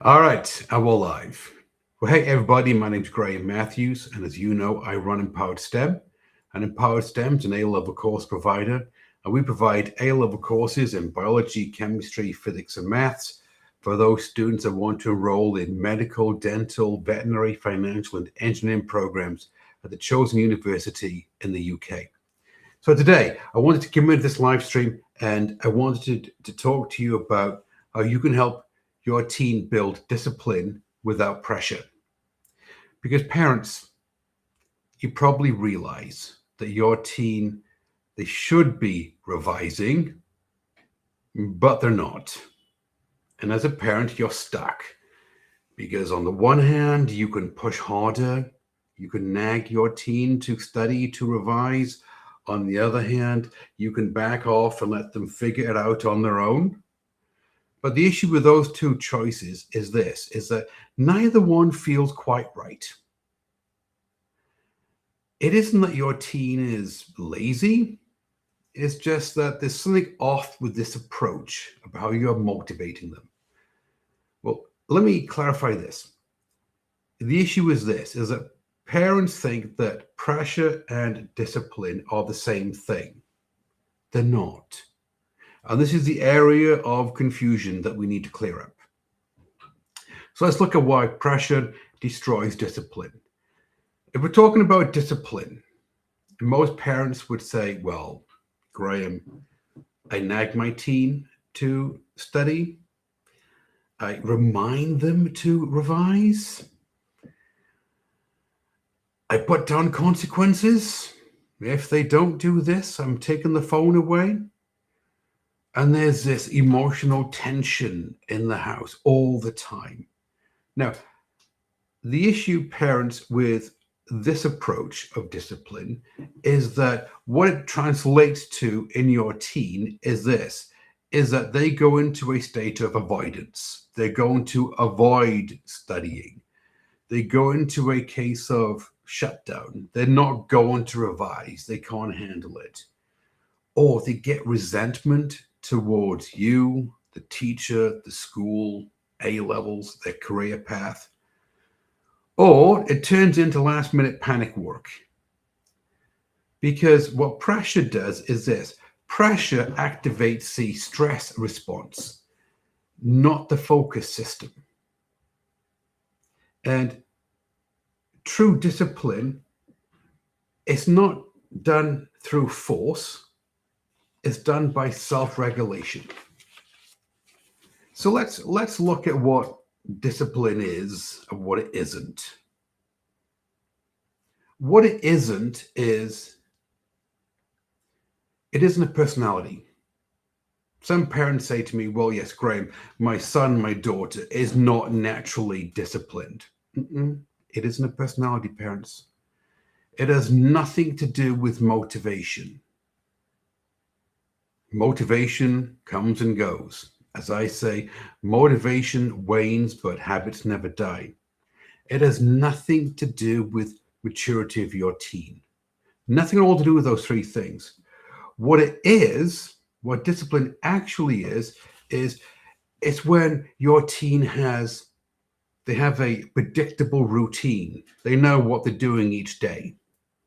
All right, we're live. Well, hey everybody, my name's Graham Matthews, and as you know, I run Empowered STEM. And Empowered STEM is an A-level course provider, and we provide A-level courses in biology, chemistry, physics, and maths for those students that want to enroll in medical, dental, veterinary, financial, and engineering programs at the chosen university in the UK. So today, I wanted to come into this live stream and I wanted to talk to you about how you can help your teen build discipline without pressure. Because parents, you probably realize that your teen, they should be revising, but they're not. And as a parent, you're stuck. Because on the one hand, you can push harder, you can nag your teen to study, to revise. On the other hand, you can back off and let them figure it out on their own. But the issue with those two choices is this, is that neither one feels quite right. It isn't that your teen is lazy. It's just that there's something off with this approach of how you're motivating them. Well, let me clarify this. The issue is this, is that parents think that pressure and discipline are the same thing. They're not. And this is the area of confusion that we need to clear up. So let's look at why pressure destroys discipline. If we're talking about discipline, most parents would say, well, Graham, I nag my teen to study. I remind them to revise. I put down consequences. If they don't do this, I'm taking the phone away. And there's this emotional tension in the house all the time. Now, the issue, parents, with this approach of discipline is that what it translates to in your teen is this, is that they go into a state of avoidance. They're going to avoid studying. They go into a case of shutdown. They're not going to revise. They can't handle it. Or they get resentment towards you, the teacher, the school, A levels, their career path. Or it turns into last minute panic work. Because what pressure does is this, pressure activates the stress response, not the focus system. And true discipline is not done through force, it's done by self-regulation. So let's look at what discipline is and what it isn't. What it isn't is it isn't a personality. Some parents say to me, well, yes, Graham, my son, my daughter is not naturally disciplined. It isn't a personality, parents. It has nothing to do with motivation. Motivation comes and goes. As I say, motivation wanes, but habits never die. It has nothing to do with maturity of your teen. Nothing at all to do with those three things. What it is, what discipline actually is it's when your teen they have a predictable routine. They know what they're doing each day.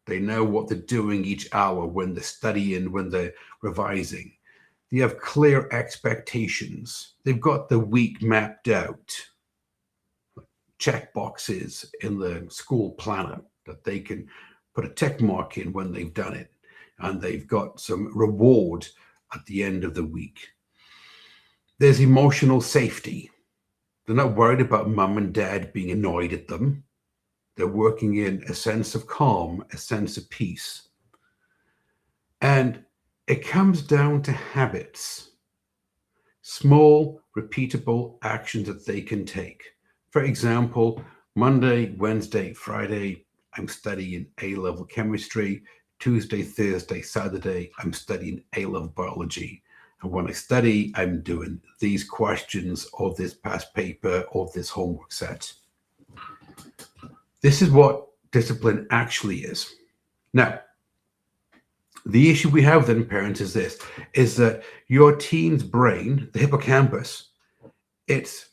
They know what they're doing each hour when they're studying, when they're revising. They have clear expectations. They've got the week mapped out. Check boxes in the school planner that they can put a tick mark in when they've done it. And they've got some reward at the end of the week. There's emotional safety. They're not worried about mum and dad being annoyed at them. They're working in a sense of calm, a sense of peace. And it comes down to habits, small, repeatable actions that they can take. For example, Monday, Wednesday, Friday, I'm studying A-level chemistry. Tuesday, Thursday, Saturday, I'm studying A-level biology. And when I study, I'm doing these questions or this past paper or this homework set. This is what discipline actually is. Now, the issue we have then, parents, is this, is that your teen's brain, the hippocampus, it's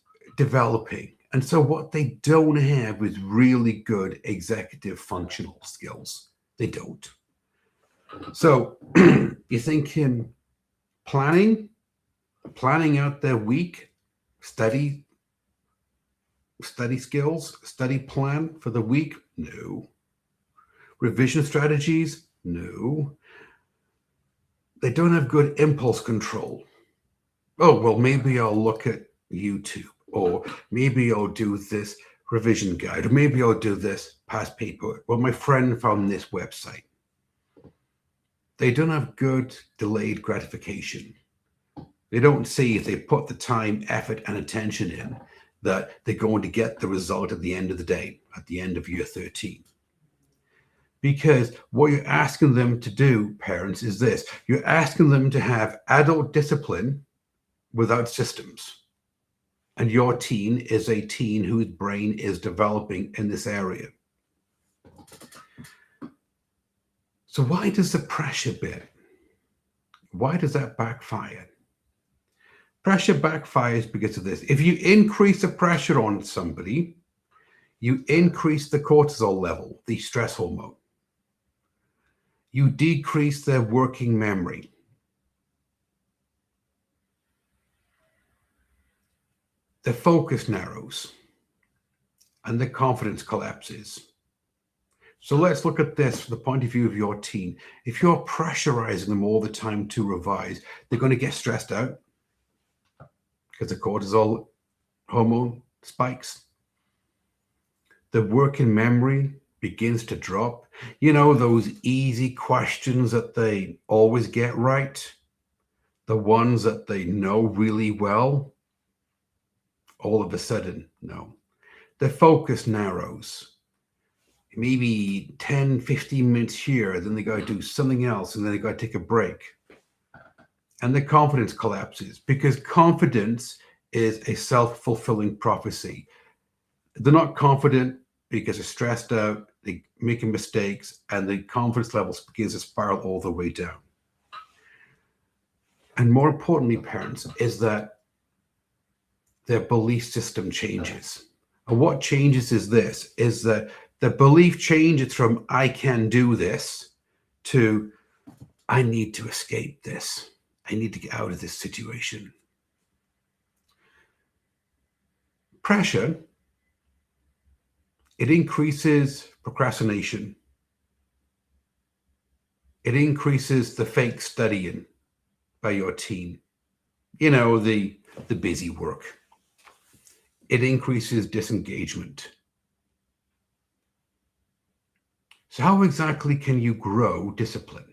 developing. And so what they don't have is really good executive functional skills. They don't. So you're thinking planning out their week, study skills, study plan for the week? No. Revision strategies? No. They don't have good impulse control. Oh, well, maybe I'll look at YouTube, or maybe I'll do this revision guide, or maybe I'll do this past paper. Well, my friend found this website. They don't have good delayed gratification. They don't see, if they put the time, effort, and attention in, that they're going to get the result at the end of the day, at the end of year 13. Because what you're asking them to do, parents, is this. You're asking them to have adult discipline without systems. And your teen is a teen whose brain is developing in this area. So why does the pressure bit, why does that backfire? Pressure backfires because of this. If you increase the pressure on somebody, you increase the cortisol level, the stress hormone. You decrease their working memory. Their focus narrows and their confidence collapses. So let's look at this from the point of view of your teen. If you're pressurizing them all the time to revise, they're going to get stressed out because the cortisol hormone spikes. The working memory begins to drop. You know, those easy questions that they always get right, the ones that they know really well, all of a sudden, no. Their focus narrows. Maybe 10, 15 minutes here, then they got to do something else, and then they got to take a break. And the confidence collapses, because confidence is a self-fulfilling prophecy. They're not confident because they're stressed out, they're making mistakes, and the confidence levels begins to spiral all the way down. And more importantly, parents, is that their belief system changes. And what changes is this, is that the belief changes from I can do this to I need to escape this. I need to get out of this situation. Pressure, it increases procrastination. It increases the fake studying by your teen. You know, the busy work. It increases disengagement. So how exactly can you grow discipline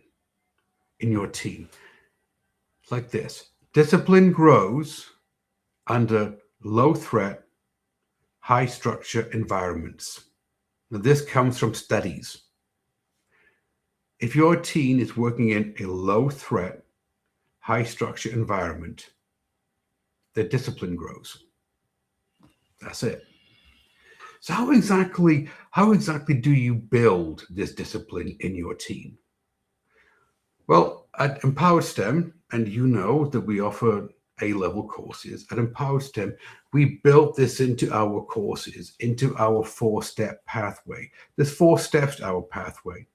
in your teen? It's like this. Discipline grows under low threat, high structure environments. Now, this comes from studies. If your teen is working in a low threat, high structure environment, their discipline grows. That's it. So how exactly do you build this discipline in your teen? Well, at Empowered STEM, and you know that we offer A-level courses, at Empowered STEM, we built this into our courses, into our 4-step pathway. There's 4 steps to our pathway: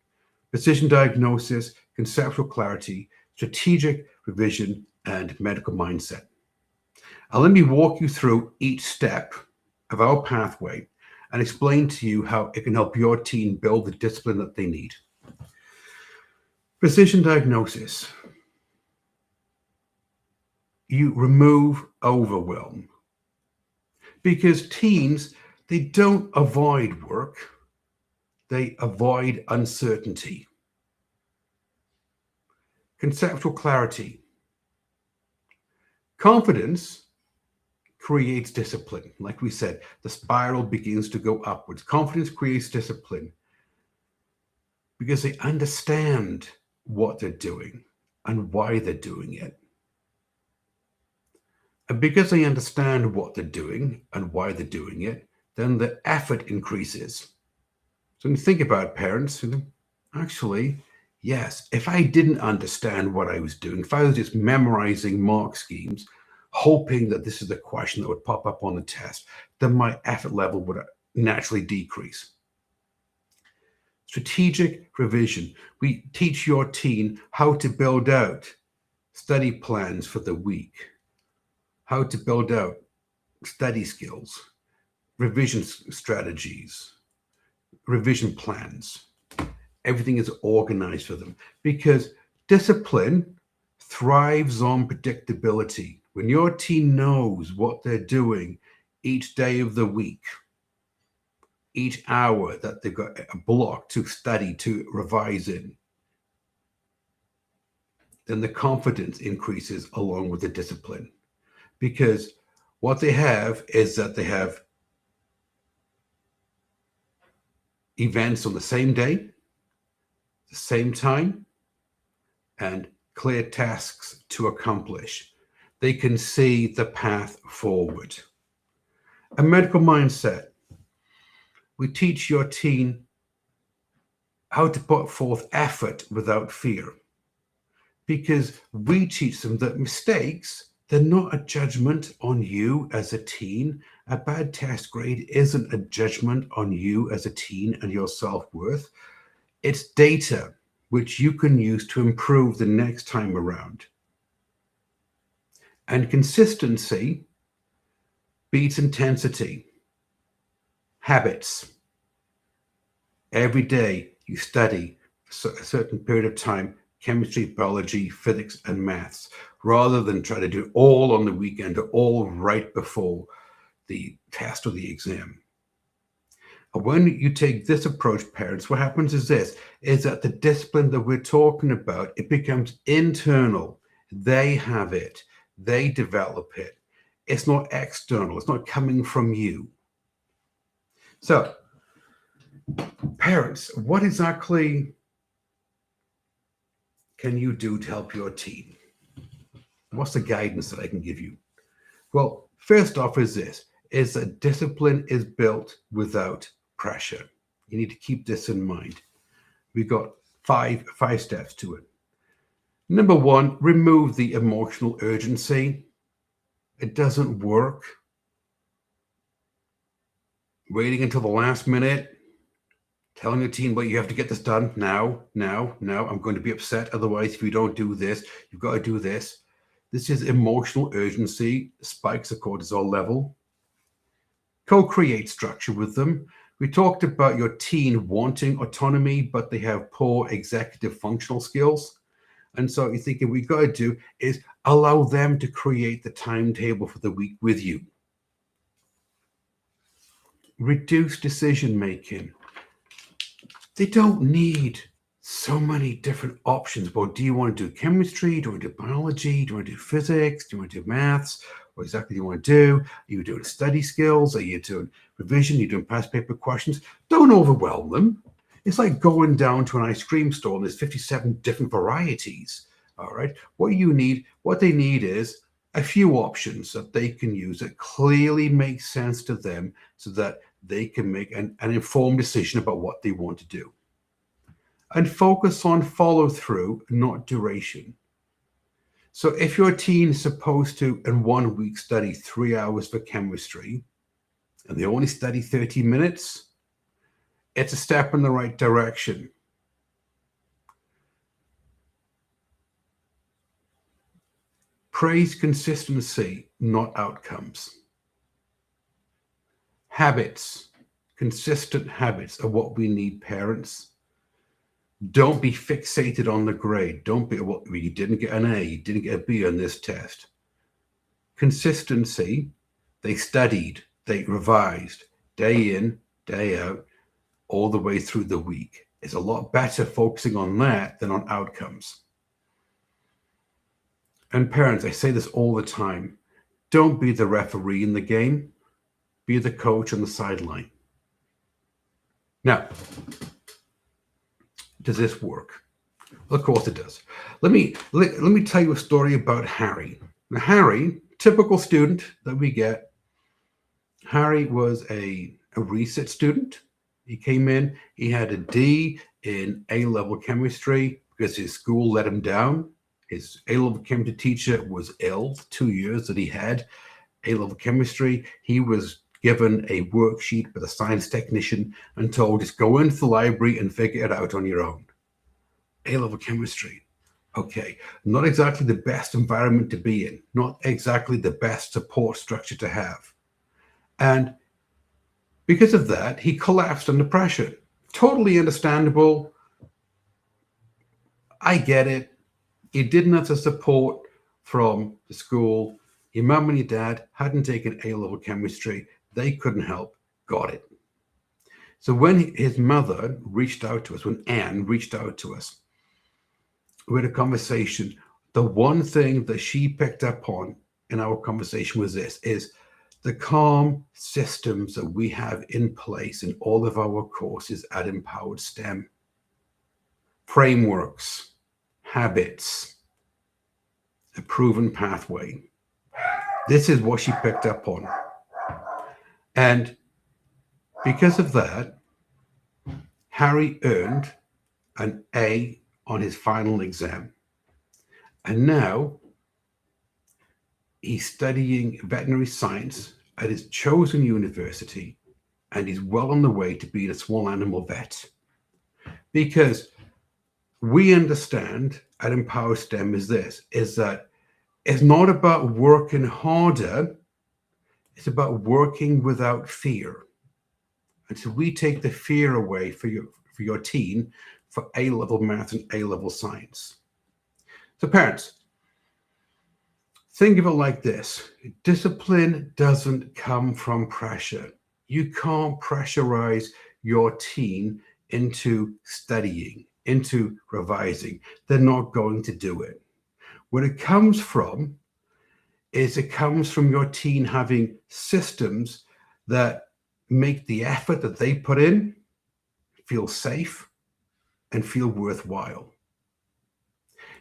precision diagnosis, conceptual clarity, strategic revision, and medical mindset. Now, let me walk you through each step of our pathway and explain to you how it can help your teen build the discipline that they need. Precision diagnosis. You remove overwhelm. Because teens, they don't avoid work, they avoid uncertainty. Conceptual clarity. Confidence creates discipline. Like we said, the spiral begins to go upwards. Confidence creates discipline because they understand what they're doing and why they're doing it. And because they understand what they're doing and why they're doing it, then the effort increases. So when you think about it, parents, actually, yes, if I didn't understand what I was doing, if I was just memorizing mark schemes, hoping that this is the question that would pop up on the test, then my effort level would naturally decrease. Strategic revision. We teach your teen how to build out study plans for the week, how to build out study skills, revision strategies, revision plans. Everything is organized for them because discipline thrives on predictability. When your teen knows what they're doing each day of the week, each hour that they've got a block to study, to revise in, then the confidence increases along with the discipline. Because what they have is that they have events on the same day, the same time, and clear tasks to accomplish. They can see the path forward. A medical mindset. We teach your teen how to put forth effort without fear, because we teach them that mistakes, they're not a judgment on you as a teen. A bad test grade isn't a judgment on you as a teen and your self-worth. It's data which you can use to improve the next time around. And consistency beats intensity. Habits. Every day you study for a certain period of time, chemistry, biology, physics, and maths, rather than try to do it all on the weekend or all right before the test or the exam. And when you take this approach, parents, what happens is this, is that the discipline that we're talking about, it becomes internal. They have it. They develop it. It's not external. It's not coming from you. So, parents, what exactly can you do to help your teen? What's the guidance that I can give you? Well, first off is this, is that discipline is built without pressure. You need to keep this in mind. We've got five steps to it. Number one, remove the emotional urgency. It doesn't work. Waiting until the last minute, telling your teen, well, you have to get this done now. I'm going to be upset. Otherwise, if you don't do this, you've got to do this. This is emotional urgency, spikes the cortisol level. Co-create structure with them. We talked about your teen wanting autonomy, but they have poor executive functional skills. And so you're thinking what we've got to do is allow them to create the timetable for the week with you. Reduce decision making. They don't need so many different options. Well, do you want to do chemistry? Do you want to do biology? Do you want to do physics? Do you want to do maths? What exactly do you want to do? Are you doing study skills? Are you doing revision? Are you doing past paper questions? Don't overwhelm them. It's like going down to an ice cream store and there's 57 different varieties. All right. What they need is a few options that they can use that clearly make sense to them so that they can make an informed decision about what they want to do. And focus on follow through, not duration. So if your teen is supposed to, in 1 week, study 3 hours for chemistry, and they only study 30 minutes, it's a step in the right direction. Praise consistency, not outcomes. Habits, consistent habits are what we need, parents. Don't be fixated on the grade. Don't be, well, you didn't get an A, you didn't get a B on this test. Consistency, they studied, they revised, day in, day out, all the way through the week. It's a lot better focusing on that than on outcomes. And parents, I say this all the time, don't be the referee in the game, be the coach on the sideline. Now, does this work? Well, of course it does. Let me tell you a story about Harry. Now, Harry, typical student that we get. Harry was a research student. He came in, he had a D in A-level chemistry because his school let him down. His A-level chemistry teacher was ill 2 years that he had A-level chemistry. He was given a worksheet with a science technician and told, just go into the library and figure it out on your own. A-level chemistry. Okay, not exactly the best environment to be in, not exactly the best support structure to have. And because of that, he collapsed under pressure. Totally understandable. I get it. You didn't have the support from the school. Your mum and your dad hadn't taken A-level chemistry. They couldn't help. Got it. So when his mother reached out to us, when Anne reached out to us, we had a conversation. The one thing that she picked up on in our conversation was this, is the calm systems that we have in place in all of our courses at Empowered STEM. Frameworks, habits, a proven pathway. This is what she picked up on. And because of that, Harry earned an A on his final exam. And now he's studying veterinary science at his chosen university, and he's well on the way to being a small animal vet. Because we understand at Empower STEM is that it's not about working harder, it's about working without fear. And so we take the fear away for your teen for A-level math and A-level science. So parents, think of it like this. Discipline doesn't come from pressure. You can't pressurize your teen into studying, into revising. They're not going to do it. What it comes from is it comes from your teen having systems that make the effort that they put in feel safe and feel worthwhile.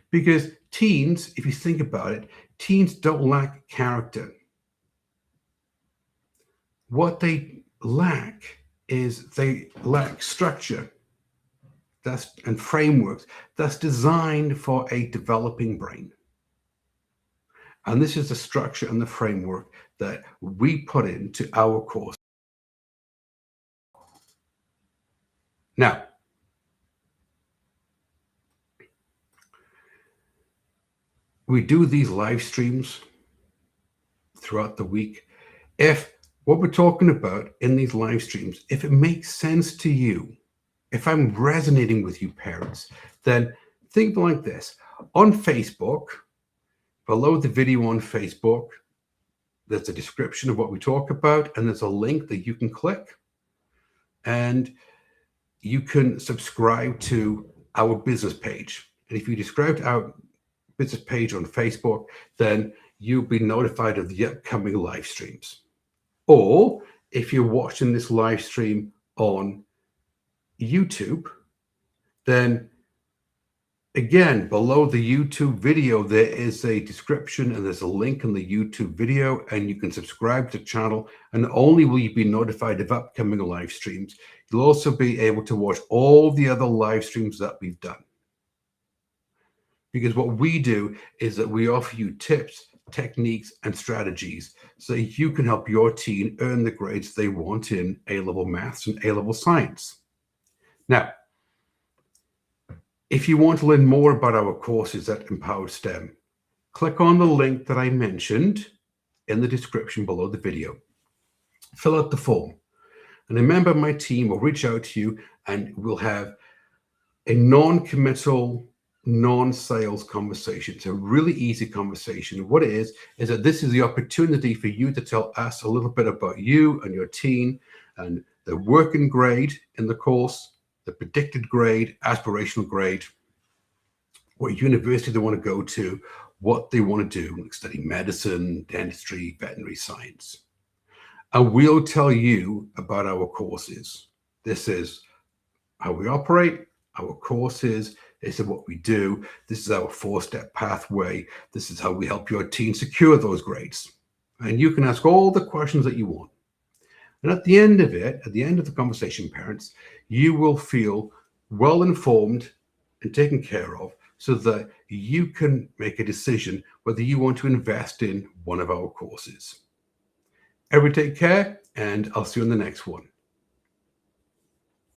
Because teens, if you think about it, teens don't lack character. What they lack is they lack structure and frameworks that's designed for a developing brain. And this is the structure and the framework that we put into our course. Now, we do these live streams throughout the week. If what we're talking about in these live streams, if it makes sense to you, if I'm resonating with you parents, then think like this. On Facebook, below the video on Facebook, there's a description of what we talk about, and there's a link that you can click, and you can subscribe to our business page. And if you subscribe to our business page on Facebook, then you'll be notified of the upcoming live streams. Or if you're watching this live stream on YouTube, then again, below the YouTube video, there is a description and there's a link in the YouTube video, and you can subscribe to the channel, and not only will you be notified of upcoming live streams, you'll also be able to watch all the other live streams that we've done. Because what we do is that we offer you tips, techniques, and strategies so you can help your teen earn the grades they want in A-level maths and A-level science. Now, if you want to learn more about our courses at Empowered STEM, click on the link that I mentioned in the description below the video. Fill out the form, and a member of my team will reach out to you, and we'll have a non-committal, non-sales conversation. It's a really easy conversation. What it is that this is the opportunity for you to tell us a little bit about you and your teen and the working grade in the course, the predicted grade, aspirational grade, what university they want to go to, what they want to do, like study medicine, dentistry, veterinary science. And we'll tell you about our courses. This is how we operate, our courses. This is what we do. This is our 4-step pathway. This is how we help your teen secure those grades. And you can ask all the questions that you want. And at the end of it, at the end of the conversation, parents, you will feel well informed and taken care of, so that you can make a decision whether you want to invest in one of our courses. Everybody take care, and I'll see you on the next one.